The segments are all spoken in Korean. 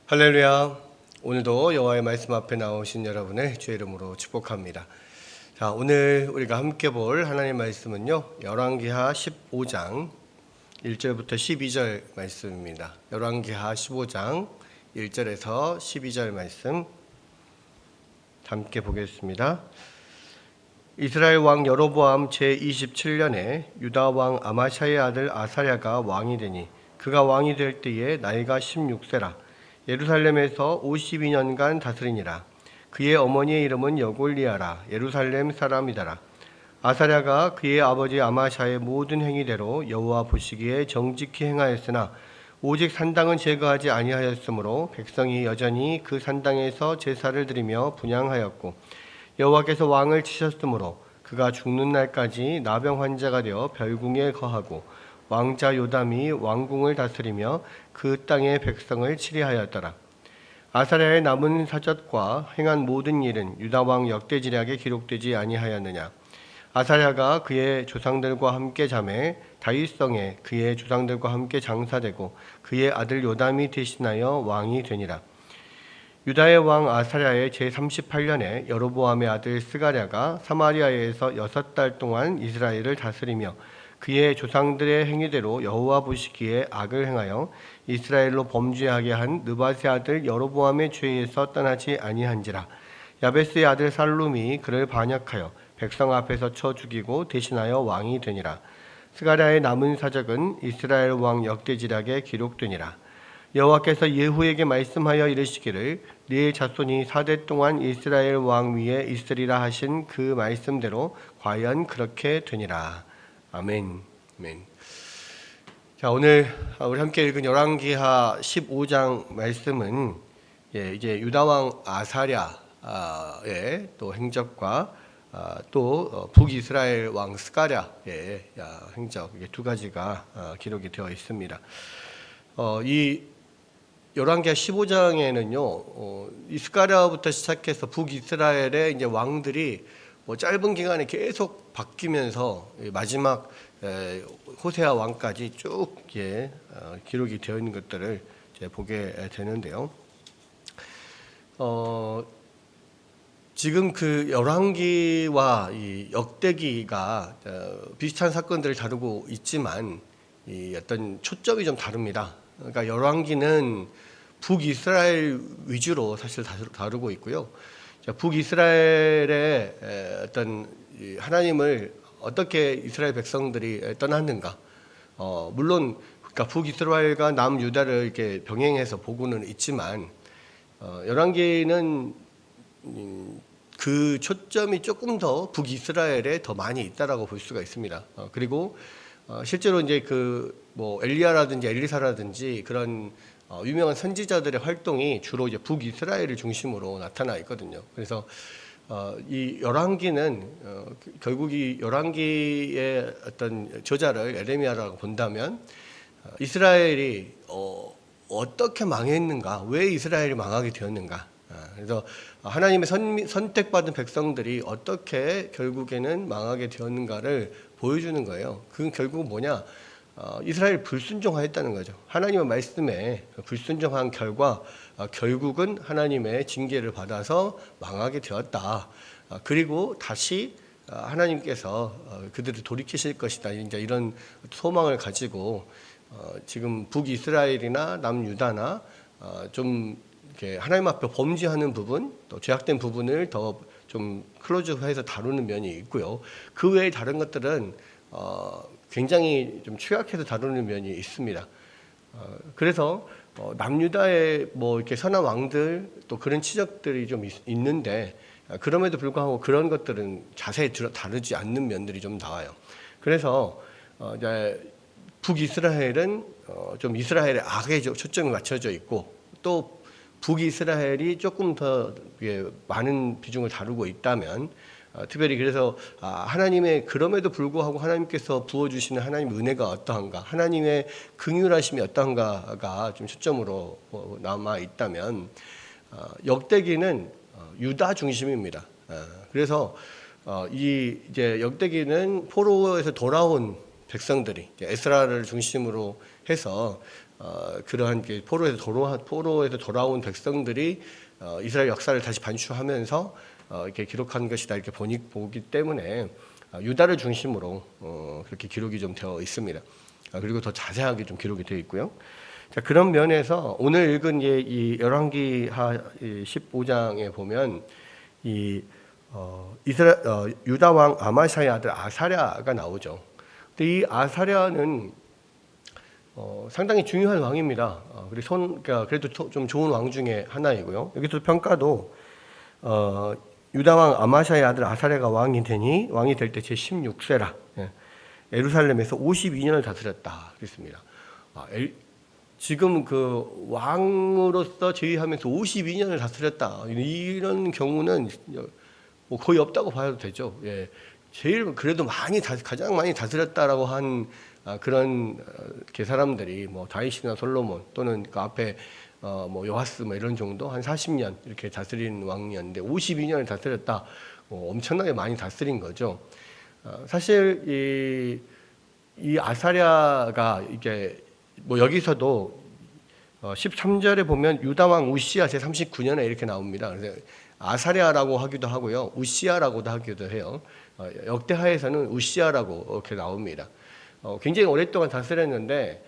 할렐루야. 오늘도 여호와의 말씀 앞에 나오신 여러분을 주의 이름으로 축복합니다. 자, 오늘 우리가 함께 볼 하나님의 말씀은요, 열왕기하 15장 1절부터 12절 말씀입니다. 열왕기하 15장 1절에서 12절 말씀 함께 보겠습니다. 이스라엘 왕 여로보암 제27년에 유다 왕 아마샤의 아들 아사랴가 왕이 되니 그가 왕이 될 때에 나이가 16세라. 예루살렘에서 52년간 다스리니라. 그의 어머니의 이름은 여골리아라. 예루살렘 사람이더라. 아사랴가 그의 아버지 아마샤의 모든 행위대로 여호와 보시기에 정직히 행하였으나 오직 산당은 제거하지 아니하였으므로 백성이 여전히 그 산당에서 제사를 드리며 분향하였고, 여호와께서 왕을 치셨으므로 그가 죽는 날까지 나병 환자가 되어 별궁에 거하고, 왕자 요담이 왕궁을 다스리며 그 땅의 백성을 치리하였더라. 아사랴의 남은 사적과 행한 모든 일은 유다 왕 역대지략에 기록되지 아니하였느냐. 아사랴가 그의 조상들과 함께 자매 다윗성에 그의 조상들과 함께 장사되고 그의 아들 요담이 대신하여 왕이 되니라. 유다의 왕 아사랴의 제38년에 여로보암의 아들 스가랴가 사마리아에서 6달 동안 이스라엘을 다스리며 그의 조상들의 행위대로 여호와 보시기에 악을 행하여 이스라엘로 범죄하게 한 느밧의 아들 여로보암의 죄에서 떠나지 아니한지라. 야베스의 아들 살룸이 그를 반역하여 백성 앞에서 쳐 죽이고 대신하여 왕이 되니라. 스가랴의 남은 사적은 이스라엘 왕 역대지략에 기록되니라. 여호와께서 예후에게 말씀하여 이르시기를 네 자손이 4대 동안 이스라엘 왕 위에 있으리라 하신 그 말씀대로 과연 그렇게 되니라. 아멘. 아멘. 자, 오늘 우리 함께 읽은 열왕기하 15장 말씀은 이제 유다 왕 아사랴의 또 행적과 또 북이스라엘 왕 스가랴의 행적, 이게 두 가지가 기록이 되어 있습니다. 이 열왕기하 15장에는요, 이 스가랴부터 시작해서 북이스라엘의 이제 왕들이 짧은 기간에 계속 바뀌면서 마지막 호세아 왕까지 쭉 기록이 되어 있는 것들을 이제 보게 되는데요. 지금 그 열왕기와 이 역대기가 비슷한 사건들을 다루고 있지만 이 어떤 초점이 좀 다릅니다. 그러니까 열왕기는 북이스라엘 위주로 사실 다루고 있고요. 북이스라엘의 어떤 하나님을 어떻게 이스라엘 백성들이 떠났는가. 물론 그러니까 북이스라엘과 남유다를 이렇게 병행해서 보고는 있지만 열왕기는 그 초점이 조금 더 북이스라엘에 더 많이 있다라고 볼 수가 있습니다. 그리고 실제로 이제 그 뭐 엘리야라든지 엘리사라든지 그런 유명한 선지자들의 활동이 주로 이제 북이스라엘을 중심으로 나타나 있거든요. 그래서 이 열왕기는 결국 이 열왕기의 어떤 저자를 에레미야라고 본다면 이스라엘이 어떻게 망했는가, 왜 이스라엘이 망하게 되었는가. 그래서 하나님의 선택받은 백성들이 어떻게 결국에는 망하게 되었는가를 보여주는 거예요. 그건 결국은 뭐냐? 이스라엘 불순종하였다는 거죠. 하나님의 말씀에 불순종한 결과 결국은 하나님의 징계를 받아서 망하게 되었다. 그리고 다시 하나님께서 그들을 돌이키실 것이다. 이제 이런 소망을 가지고 지금 북이스라엘이나 남유다나 좀 이렇게 하나님 앞에 범죄하는 부분, 또 죄악된 부분을 더 좀 클로즈해서 다루는 면이 있고요. 그 외에 다른 것들은 굉장히 좀 취약해서 다루는 면이 있습니다. 그래서 남유다의 뭐 이렇게 선한 왕들 또 그런 치적들이 좀 있는데 그럼에도 불구하고 그런 것들은 자세히 다루지 않는 면들이 좀 나와요. 그래서 이제 북이스라엘은 좀 이스라엘의 악에 초점이 맞춰져 있고, 또 북이스라엘이 조금 더 많은 비중을 다루고 있다면, 특별히 그래서 하나님의 그럼에도 불구하고 하나님께서 부어주시는 하나님의 은혜가 어떠한가, 하나님의 긍휼하심이 어떠한가가 좀 초점으로 남아 있다면, 역대기는 유다 중심입니다. 그래서 이제 역대기는 포로에서 돌아온 백성들이 에스라를 중심으로 해서 그러한 포로에서 돌아온 백성들이 이스라엘 역사를 다시 반추하면서 이렇게 기록한 것이다 이렇게 보기 때문에 유다를 중심으로 그렇게 기록이 좀 되어 있습니다. 그리고 더 자세하게 좀 기록이 되어 있고요. 자, 그런 면에서 오늘 읽은 이 열왕기하 15장에 보면 유다 왕 아마샤의 아들 아사랴가 나오죠. 근데 이 아사랴는 상당히 중요한 왕입니다. 그러니까 그래도 좀 좋은 왕 중에 하나이고요. 여기서 평가도 유다 왕 아마샤의 아들 아사랴가 왕이 될 때 제 16세라. 예루살렘에서 52년을 다스렸다 그랬습니다. 지금 그 왕으로서 제위하면서 52년을 다스렸다. 이런 경우는 뭐 거의 없다고 봐도 되죠. 예. 제일 그래도 가장 많이 다스렸다라고 한 그런 사람들이 뭐 다윗이나 솔로몬 또는 그 앞에 뭐 요하스 뭐 이런 정도 한 40년 이렇게 다스린 왕이었는데 52년을 다스렸다. 엄청나게 많이 다스린 거죠. 사실 이 아사랴가 이게 뭐 여기서도 13절에 보면 유다 왕 우시야 제 39년에 이렇게 나옵니다. 그래서 아사랴라고 하기도 하고요, 우시야라고도 하기도 해요. 역대하에서는 우시야라고 이렇게 나옵니다. 굉장히 오랫동안 다스렸는데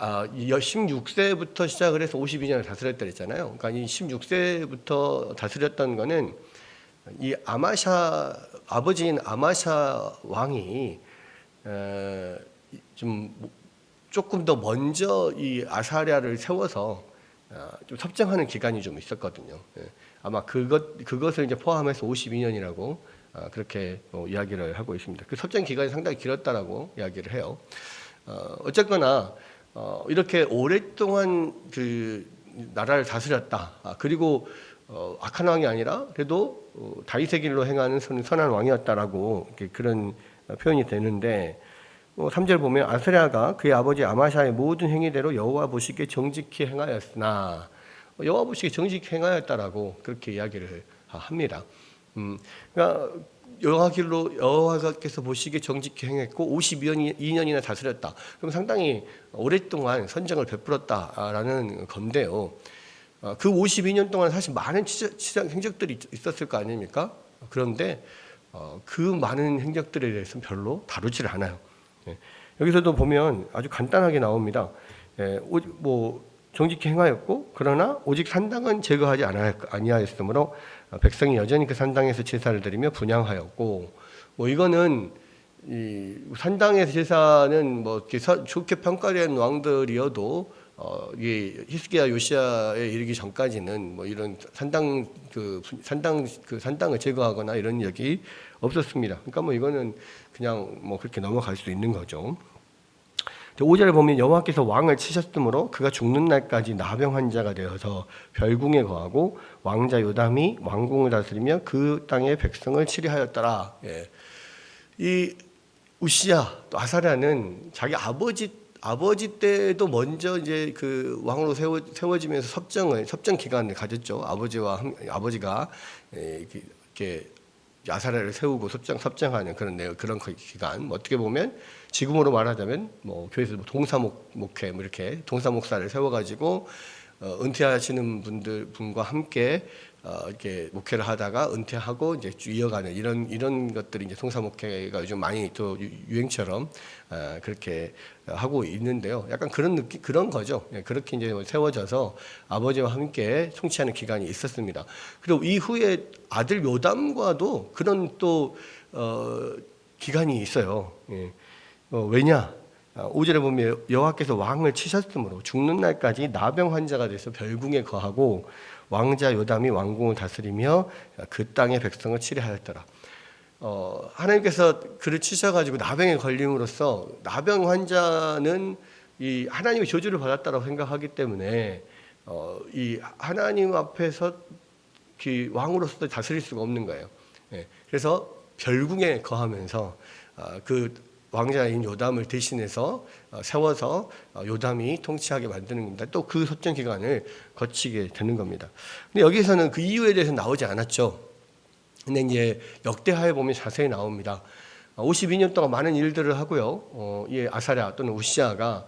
16세부터 시작을 해서 52년을 다스렸다 그랬잖아요. 그러니까 이 16세부터 다스렸던 거는 이 아버지인 아마샤 왕이 조금 더 먼저 이 아사랴를 세워서 좀 섭정하는 기간이 좀 있었거든요. 아마 그것을 이제 포함해서 52년이라고 그렇게 이야기를 하고 있습니다. 그 섭정 기간이 상당히 길었다라고 이야기를 해요. 어쨌거나 이렇게 오랫동안 그 나라를 다스렸다. 그리고 악한 왕이 아니라 그래도 다윗의 길로 행하는 선한 왕이었다라고 그런 표현이 되는데 3절 보면 아사랴가 그의 아버지 아마샤의 모든 행위대로 여호와 보시기에 정직히 행하였으나 여호와 보시기에 정직히 행하였다라고 그렇게 이야기를 합니다. 그러니까 여호와께서 보시기에 정직히 행했고 52년이나 다스렸다. 그럼 상당히 오랫동안 선정을 베풀었다라는 건데요. 그 52년 동안 사실 많은 치장 행적들이 있었을 거 아닙니까? 그런데 그 많은 행적들에 대해서는 별로 다루지를 않아요. 여기서도 보면 아주 간단하게 나옵니다. 뭐 정직히 행하였고 그러나 오직 산당은 제거하지 아니하였으므로 백성이 여전히 그 산당에서 제사를 드리며 분향하였고 뭐 이거는 이 산당에서 제사는 뭐 좋게 평가된 왕들이어도 히스기야 요시야에 이르기 전까지는 뭐 이런 산당을 제거하거나 이런 일이 없었습니다. 그러니까 뭐 이거는 그냥 뭐 그렇게 넘어갈 수 있는 거죠. 5절에 보면 여호와께서 왕을 치셨으므로 그가 죽는 날까지 나병 환자가 되어서 별궁에 거하고 왕자 요담이 왕궁을 다스리며 그 땅의 백성을 치리하였더라. 이 우시야 또 아사랴는 자기 아버지 때도 먼저 이제 그 왕으로 세워지면서 섭정 기간을 가졌죠. 아버지가 이렇게 아사랴를 세우고 섭정하는 그런 기간. 어떻게 보면 지금으로 말하자면 뭐 교회에서 동사목회 뭐 이렇게 동사목사를 세워가지고 은퇴하시는 분과 함께 이렇게 목회를 하다가 은퇴하고 이제 이어가는 이런 것들이 이제 동사목회가 요즘 많이 또 유행처럼 그렇게 하고 있는데요. 약간 그런 거죠. 그렇게 이제 세워져서 아버지와 함께 통치하는 기간이 있었습니다. 그리고 이후에 아들 요담과도 그런 또 기간이 있어요. 왜냐? 5절에 보면 여호와께서 왕을 치셨으므로 죽는 날까지 나병 환자가 돼서 별궁에 거하고 왕자 요담이 왕궁을 다스리며 그 땅의 백성을 치리하였더라. 하나님께서 그를 치셔가지고 나병에 걸림으로써 나병 환자는 이 하나님의 저주를 받았다고 생각하기 때문에 이 하나님 앞에서 그 왕으로서 다스릴 수가 없는 거예요. 그래서 별궁에 거하면서 그 왕자인 요담을 대신해서 세워서 요담이 통치하게 만드는 겁니다. 또 그 섭정 기간을 거치게 되는 겁니다. 근데 여기서는 그 이유에 대해서 나오지 않았죠. 근데 이제 역대하에 보면 자세히 나옵니다. 52년 동안 많은 일들을 하고요. 이 아사랴 또는 우시야가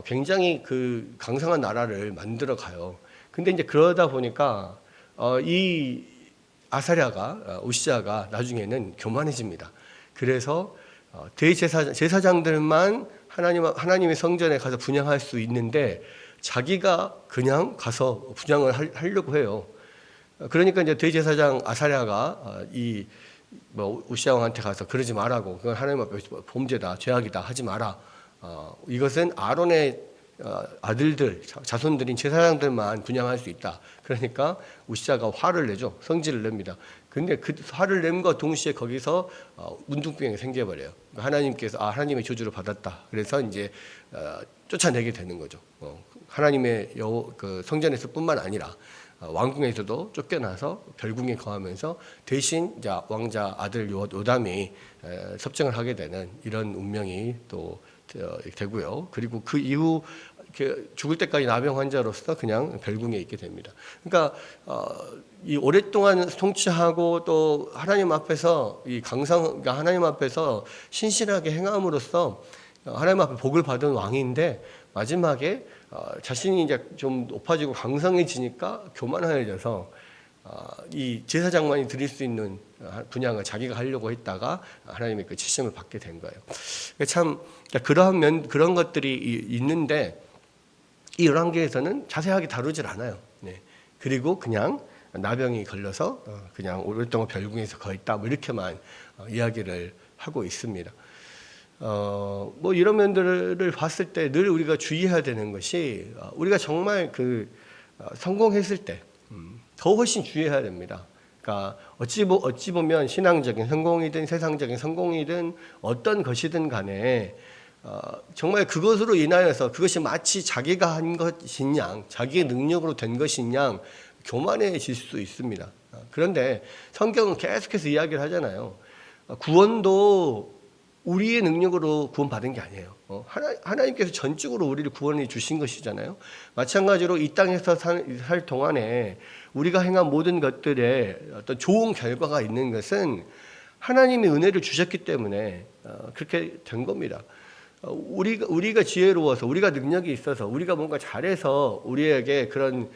굉장히 그 강성한 나라를 만들어 가요. 근데 이제 그러다 보니까 이 아사랴가 우시아가 나중에는 교만해집니다. 그래서 제사장들만 하나님의 성전에 가서 분향할 수 있는데 자기가 그냥 가서 분향을 하려고 해요. 그러니까 이제 대제사장 아사랴가 우시아 왕한테 가서 그러지 말라고, 그건 하나님 앞에 범죄다, 죄악이다, 하지 마라. 이것은 아론의 아들들, 자손들인 제사장들만 분향할 수 있다. 그러니까 우시아가 화를 내죠. 성질을 냅니다. 근데 그 화를 nem과 동시에 거기서 문둥병이 생겨버려요. 하나님께서 하나님의 저주를 받았다. 그래서 이제 쫓아내게 되는 거죠. 하나님의 그 성전에서뿐만 아니라 왕궁에서도 쫓겨나서 별궁에 거하면서 대신 왕자 아들 요담이 섭정을 하게 되는 이런 운명이 또 되고요. 그리고 그 이후 죽을 때까지 나병 환자로서 그냥 별궁에 있게 됩니다. 그러니까 이 오랫동안 통치하고 또 하나님 앞에서 그러니까 하나님 앞에서 신실하게 행함으로써 하나님 앞에 복을 받은 왕인데 마지막에 자신이 이제 좀 높아지고 강성해지니까 교만해져서 이 제사장만이 드릴 수 있는 분양을 자기가 하려고 했다가 하나님의 그 치심을 받게 된 거예요. 참 그런 것들이 있는데 이 열왕기에서는 자세하게 다루질 않아요. 네. 그리고 그냥 나병이 걸려서 그냥 오랫동안 별궁에서 거했다, 뭐 이렇게만 이야기를 하고 있습니다. 뭐 이런 면들을 봤을 때 늘 우리가 주의해야 되는 것이 우리가 정말 성공했을 때 더 훨씬 주의해야 됩니다. 그러니까 어찌 보면 신앙적인 성공이든 세상적인 성공이든 어떤 것이든 간에 정말 그것으로 인하여서 그것이 마치 자기가 한 것인 양, 자기의 능력으로 된 것인 양 교만해질 수 있습니다. 그런데 성경은 계속해서 이야기를 하잖아요. 구원도 우리의 능력으로 구원받은 게 아니에요. 하나님께서 전적으로 우리를 구원해 주신 것이잖아요. 마찬가지로 이 땅에서 살 동안에 우리가 행한 모든 것들에 어떤 좋은 결과가 있는 것은 하나님의 은혜를 주셨기 때문에 그렇게 된 겁니다. 우리가 지혜로워서, 우리가 능력이 있어서, 우리가 뭔가 잘해서 우리에게 그런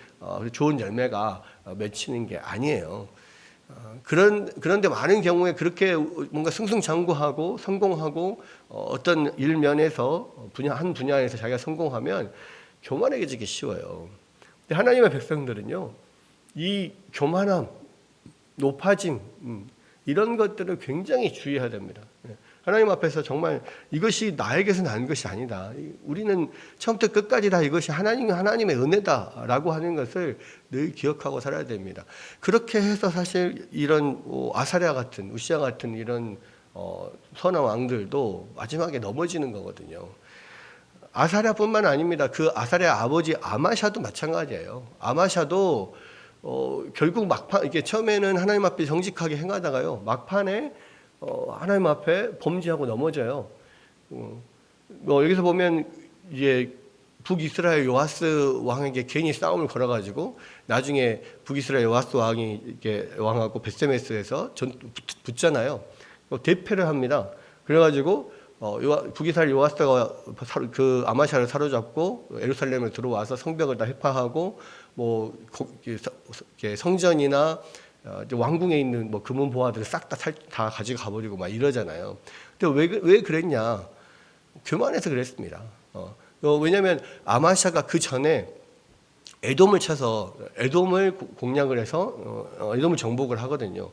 좋은 열매가 맺히는 게 아니에요. 그런데 많은 경우에 그렇게 뭔가 승승장구하고 성공하고 어떤 일면에서 한 분야에서 자기가 성공하면 교만해지기 쉬워요. 근데 하나님의 백성들은요, 이 교만함, 높아짐, 이런 것들을 굉장히 주의해야 됩니다. 하나님 앞에서 정말 이것이 나에게서 난 것이 아니다. 우리는 처음부터 끝까지 다 이것이 하나님의 은혜다라고 하는 것을 늘 기억하고 살아야 됩니다. 그렇게 해서 사실 이런 아사랴 같은, 우시아 같은 이런 선한 왕들도 마지막에 넘어지는 거거든요. 아사랴뿐만 아닙니다. 그 아사랴 아버지 아마샤도 마찬가지예요. 아마샤도 결국 막판, 이게 처음에는 하나님 앞에 정직하게 행하다가요, 막판에 하나님 앞에 범죄하고 넘어져요. 여기서 보면 이제 북이스라엘 요아스 왕에게 괜히 싸움을 걸어가지고 나중에 북이스라엘 요아스 왕이 이렇게 왕하고 벳세메스에서 붙잖아요. 대패를 합니다. 그래가지고 북이스라엘 요아스가 그 아마샤를 사로잡고 예루살렘에 들어와서 성벽을 다 해파하고 뭐 성전이나 왕궁에 있는 뭐 금은 보화들을 싹 다 가지고 가버리고 막 이러잖아요. 근데 왜 그랬냐? 교만해서 그랬습니다. 왜냐하면 아마샤가 그 전에 에돔을 쳐서 에돔을 공략을 해서 에돔을 정복을 하거든요.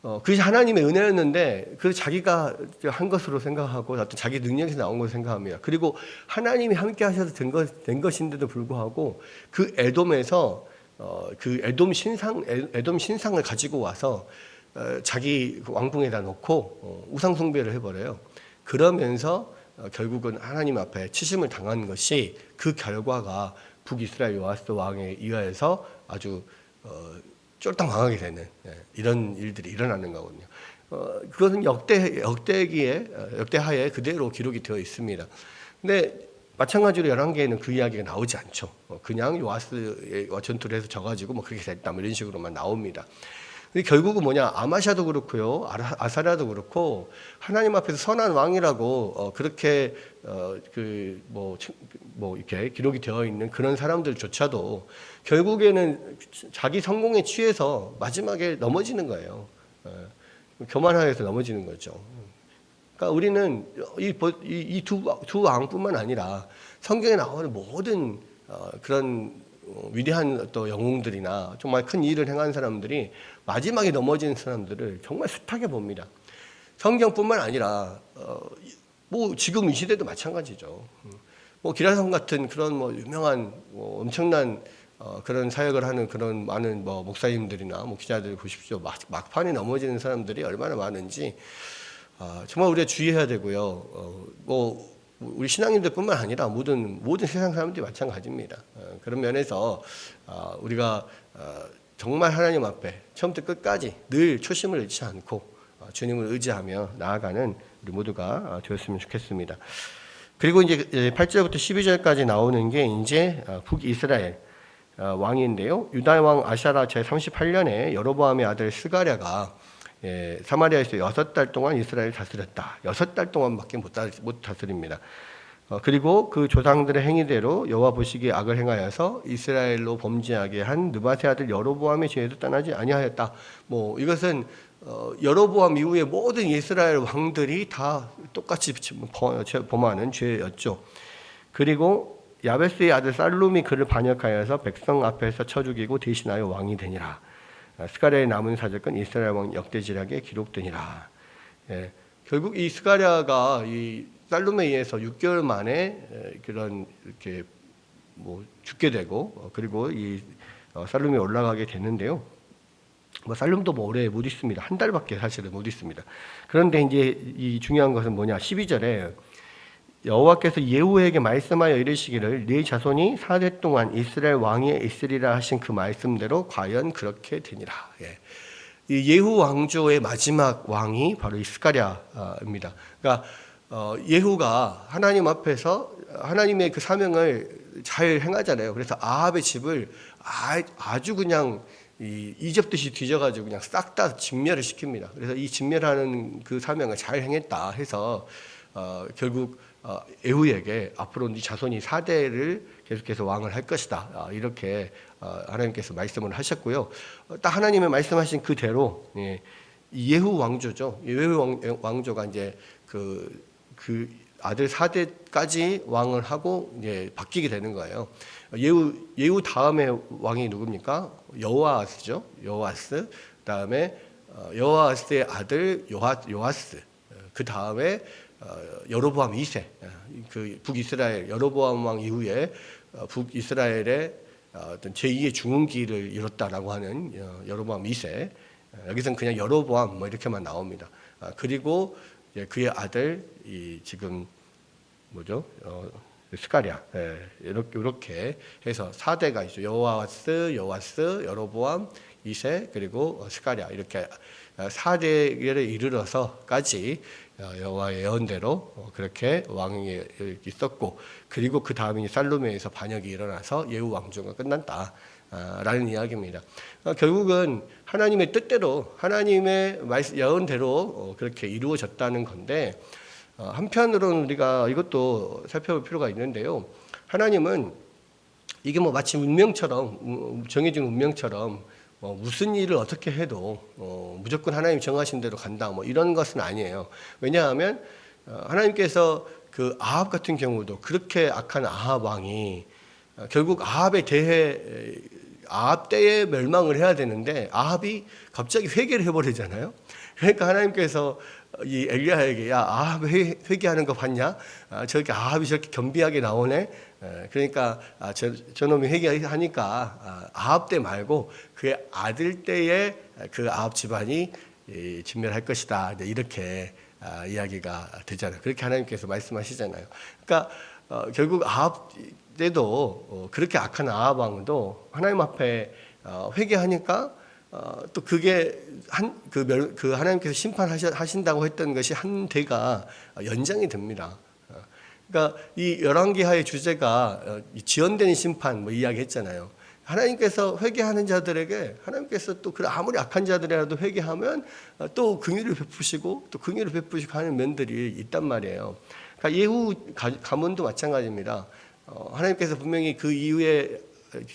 그것이 하나님의 은혜였는데 그 자기가 한 것으로 생각하고 어떤 자기 능력에서 나온 것으로 생각합니다. 그리고 하나님이 함께 하셔서 된 것인데도 불구하고 그 에돔에서 그 에돔 신상을 가지고 와서 자기 왕궁에다 놓고 우상 숭배를 해버려요. 그러면서 결국은 하나님 앞에 치심을 당한 것이 그 결과가 북이스라엘 요아스 왕에 의하여서 아주 쫄딱 망하게 되는 이런 일들이 일어나는 거거든요. 그것은 역대하에 그대로 기록이 되어 있습니다. 근데 마찬가지로 열왕기에는 그 이야기가 나오지 않죠. 그냥 요아스와 전투를 해서 져가지고 뭐 그렇게 됐다, 뭐 이런 식으로만 나옵니다. 근데 결국은 뭐냐, 아마샤도 그렇고요, 아사랴도 그렇고 하나님 앞에서 선한 왕이라고 그렇게 뭐 이렇게 기록이 되어 있는 그런 사람들조차도 결국에는 자기 성공에 취해서 마지막에 넘어지는 거예요. 교만하여서 넘어지는 거죠. 그러니까 우리는 이 두 왕뿐만 아니라 성경에 나오는 모든 그런 위대한 또 영웅들이나 정말 큰 일을 행한 사람들이 마지막에 넘어지는 사람들을 정말 숱하게 봅니다. 성경뿐만 아니라 뭐 지금 이 시대도 마찬가지죠. 뭐 기라성 같은 그런 뭐 유명한 엄청난 그런 사역을 하는 그런 많은 뭐 목사님들이나 뭐 기자들 보십시오. 막판에 넘어지는 사람들이 얼마나 많은지 정말 우리가 주의해야 되고요. 뭐 우리 신앙인들뿐만 아니라 모든 세상 사람들이 마찬가지입니다. 그런 면에서 우리가 정말 하나님 앞에 처음부터 끝까지 늘 초심을 잃지 않고 주님을 의지하며 나아가는 우리 모두가 되었으면 좋겠습니다. 그리고 이제 8절부터 12절까지 나오는 게 이제 북이스라엘 왕인데요. 유다 왕 아샤라 제38년에 여로보암의 아들 스가랴가 사마리아에서 6달 동안 이스라엘을 다스렸다. 6달 동안밖에 못 다스립니다. 그리고 그 조상들의 행위대로 여호와 보시기에 악을 행하여서 이스라엘로 범죄하게 한 느바세 아들 여로보암의 죄도 떠나지 아니하였다. 뭐 이것은 여로보암 이후에 모든 이스라엘 왕들이 다 똑같이 범하는 죄였죠. 그리고 야베스의 아들 살룸이 그를 반역하여서 백성 앞에서 쳐 죽이고 대신하여 왕이 되니라. 스가랴의 남은 사적은 이스라엘 왕 역대지략에 기록되니라. 결국 이 스가랴가 이 살룸에 의해서 6개월 만에 그런 이렇게 뭐 죽게 되고 그리고 이 살룸이 올라가게 됐는데요. 뭐 살룸도 뭐 오래 못 있습니다. 한 달밖에 사실은 못 있습니다. 그런데 이제 이 중요한 것은 뭐냐? 12절에 여호와께서 예후에게 말씀하여 이르시기를 네 자손이 4대 동안 이스라엘 왕위에 있으리라 하신 그 말씀대로 과연 그렇게 되니라. 이 예후 왕조의 마지막 왕이 바로 이 스가랴입니다. 그러니까 예후가 하나님 앞에서 하나님의 그 사명을 잘 행하잖아요. 그래서 아합의 집을 아주 그냥 이집듯이 뒤져가지고 그냥 싹 다 진멸을 시킵니다. 그래서 이 진멸하는 그 사명을 잘 행했다 해서 결국 예후에게 앞으로 네 자손이 4대를 계속해서 왕을 할 것이다. 이렇게 하나님께서 말씀을 하셨고요. 딱 하나님의 말씀하신 그대로 예후 왕조죠. 예후 왕조가 이제 그 아들 4대까지 왕을 하고 이제 바뀌게 되는 거예요. 예후 다음에 왕이 누굽니까? 여호아스죠. 여호아스. 그다음에 여호아스의 아들 요아스. 그 다음에 여로보암 2세. 그 북이스라엘 여로보암 왕 이후에 북이스라엘의 어떤 제2의 중흥기를 이뤘다라고 하는 여로보암 2세. 여기서는 그냥 여로보암 뭐 이렇게만 나옵니다. 그리고 그의 아들 지금 뭐죠? 스가랴. 이렇게 해서 4대가 있죠. 요아스, 여로보암 2세 그리고 스가랴 이렇게 4대를 이르러서까지 여호와의 예언대로 그렇게 왕이 있었고 그리고 그 다음에 살루메에서 반역이 일어나서 예후 왕조가 끝났다. 라는 이야기입니다. 결국은 하나님의 뜻대로 하나님의 예언대로 그렇게 이루어졌다는 건데 한편으로는 우리가 이것도 살펴볼 필요가 있는데요. 하나님은 이게 뭐 마치 운명처럼 정해진 운명처럼 무슨 일을 어떻게 해도 무조건 하나님 정하신 대로 간다 뭐 이런 것은 아니에요. 왜냐하면 하나님께서 그 아합 같은 경우도 그렇게 악한 아합 왕이 결국 아합에 대해 아합 때에 멸망을 해야 되는데 아합이 갑자기 회개를 해버리잖아요. 그러니까 하나님께서 이 엘리야에게 야 아합 회개하는 거 봤냐? 저렇게 아합이 저렇게 겸비하게 나오네. 그러니까 저놈이 회개하니까 아합 때 말고 그의 아들 때에 그 아합 집안이 진멸할 것이다. 이렇게 이야기가 되잖아요. 그렇게 하나님께서 말씀하시잖아요. 그러니까 결국 아합 때도 그렇게 악한 아합 왕도 하나님 앞에 회개하니까 또 그게 그 하나님께서 심판하신다고 했던 것이 한 대가 연장이 됩니다. 그러니까 이 열왕기하의 주제가 지연된 심판 뭐 이야기했잖아요. 하나님께서 회개하는 자들에게 하나님께서 또 그 아무리 악한 자들이라도 회개하면 또 긍휼을 베푸시고 또 긍휼을 베푸시고 하는 면들이 있단 말이에요. 그러니까 예후 가문도 마찬가지입니다. 하나님께서 분명히 그 이후에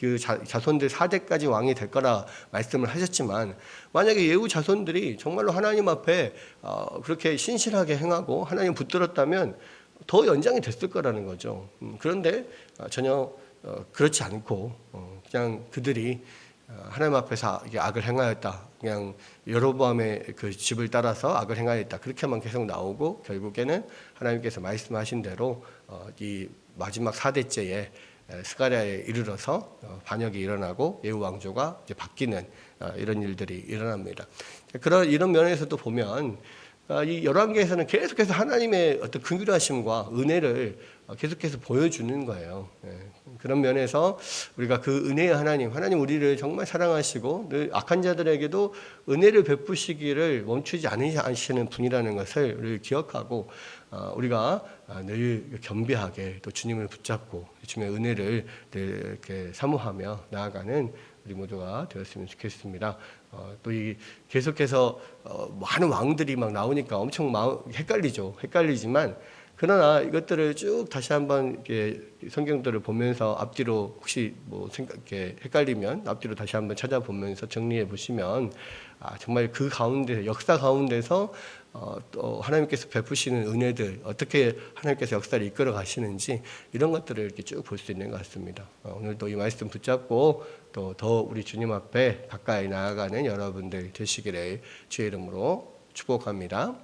그 자손들 4대까지 왕이 될 거라 말씀을 하셨지만, 만약에 예후 자손들이 정말로 하나님 앞에 그렇게 신실하게 행하고 하나님 붙들었다면 더 연장이 됐을 거라는 거죠. 그런데 전혀 그렇지 않고 그냥 그들이 하나님 앞에서 악을 행하였다, 그냥 여로보암의 그 집을 따라서 악을 행하였다, 그렇게만 계속 나오고 결국에는 하나님께서 말씀하신 대로 이 마지막 4대째에 스가랴에 이르러서 반역이 일어나고 예후 왕조가 이제 바뀌는 이런 일들이 일어납니다. 이런 면에서도 보면 이 열왕기에서는 계속해서 하나님의 어떤 긍휼하심과 은혜를 계속해서 보여주는 거예요. 그런 면에서 우리가 그 은혜의 하나님 우리를 정말 사랑하시고 늘 악한 자들에게도 은혜를 베푸시기를 멈추지 않으시는 분이라는 것을 우리 기억하고, 우리가 늘 겸비하게 또 주님을 붙잡고 주님의 은혜를 늘 이렇게 사모하며 나아가는 우리 모두가 되었으면 좋겠습니다. 또 이 계속해서 많은 왕들이 막 나오니까 엄청 헷갈리지만, 그러나 이것들을 쭉 다시 한번 이렇게 성경들을 보면서 앞뒤로 혹시 뭐 이렇게 헷갈리면 앞뒤로 다시 한번 찾아보면서 정리해 보시면, 정말 그 가운데 역사 가운데서 또 하나님께서 베푸시는 은혜들, 어떻게 하나님께서 역사를 이끌어 가시는지 이런 것들을 이렇게 쭉 볼 수 있는 것 같습니다. 오늘도 이 말씀 붙잡고 또 더 우리 주님 앞에 가까이 나아가는 여러분들 되시기를 주의 이름으로 축복합니다.